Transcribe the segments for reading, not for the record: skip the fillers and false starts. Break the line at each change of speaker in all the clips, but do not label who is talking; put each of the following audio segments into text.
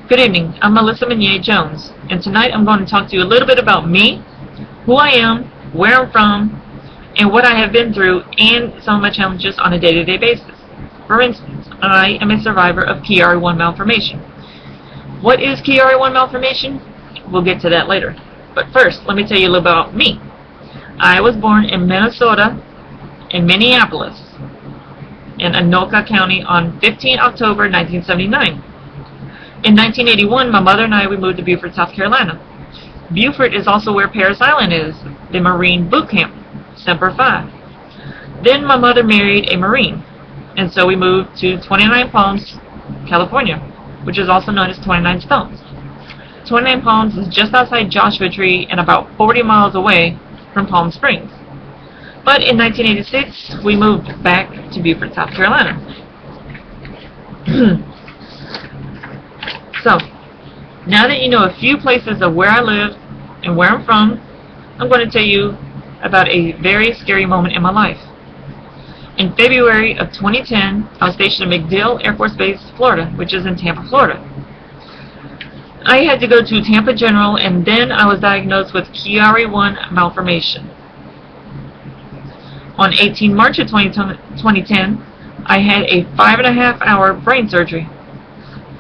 Good evening, I'm Melissa Minier Jones, and tonight I'm going to talk to you a little bit about me, who I am, where I'm from, and what I have been through, and some of my challenges on a day-to-day basis. For instance, I am a survivor of Chiari 1 malformation. What is Chiari 1 malformation? We'll get to that later. But first, let me tell you a little about me. I was born in Minnesota, in Minneapolis, in Anoka County on 15 October 1979. In 1981, my mother and I moved to Beaufort, South Carolina. Beaufort is also where Parris Island is, the Marine boot camp, Semper Fi. Then my mother married a Marine, and so we moved to 29 Palms, California, which is also known as 29 Stones. 29 Palms is just outside Joshua Tree and about 40 miles away from Palm Springs. But in 1986, we moved back to Beaufort, South Carolina. So, now that you know a few places of where I live and where I'm from, I'm going to tell you about a very scary moment in my life. In February of 2010, I was stationed at MacDill Air Force Base, Florida, which is in Tampa, Florida. I had to go to Tampa General, and then I was diagnosed with Chiari 1 malformation. On 18 March of 2010, I had a 5.5-hour brain surgery.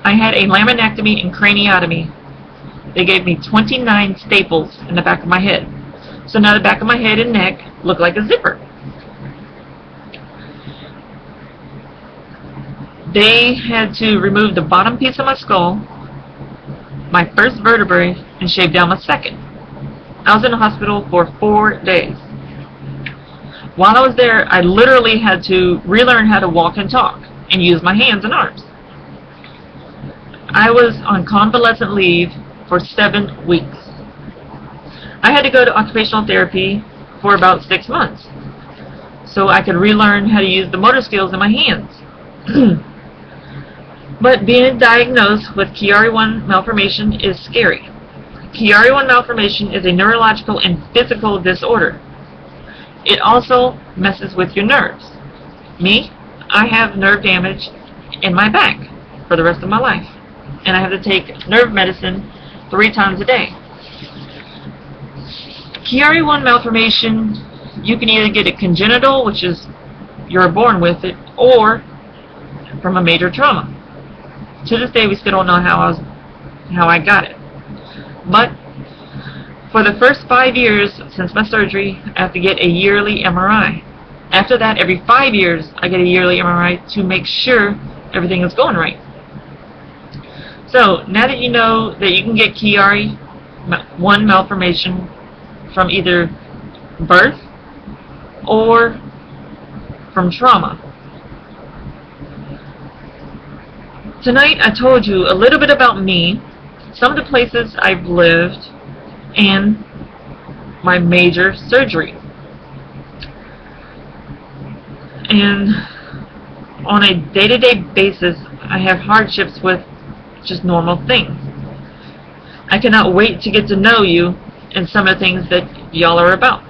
I had a laminectomy and craniotomy. They gave me 29 staples in the back of my head. So now the back of my head and neck look like a zipper. They had to remove the bottom piece of my skull, my first vertebrae, and shave down my second. I was in the hospital for 4 days. While I was there, I literally had to relearn how to walk and talk and use my hands and arms. I was on convalescent leave for 7 weeks. I had to go to occupational therapy for about 6 months so I could relearn how to use the motor skills in my hands. But being diagnosed with Chiari 1 malformation is scary. Chiari 1 malformation is a neurological and physical disorder. It also messes with your nerves. Me, I have nerve damage in my back for the rest of my life, and I have to take nerve medicine 3 times a day. Chiari 1 malformation, you can either get it congenital, which is you're born with it, or from a major trauma. To this day, we still don't know how I got it. But for the first 5 years since my surgery, I have to get a yearly MRI. After that, every 5 years, I get a yearly MRI to make sure everything is going right. So, now that you know that you can get Chiari 1 malformation from either birth or from trauma. Tonight I told you a little bit about me, some of the places I've lived, and my major surgery. And on a day-to-day basis, I have hardships with just normal things. I cannot wait to get to know you and some of the things that y'all are about.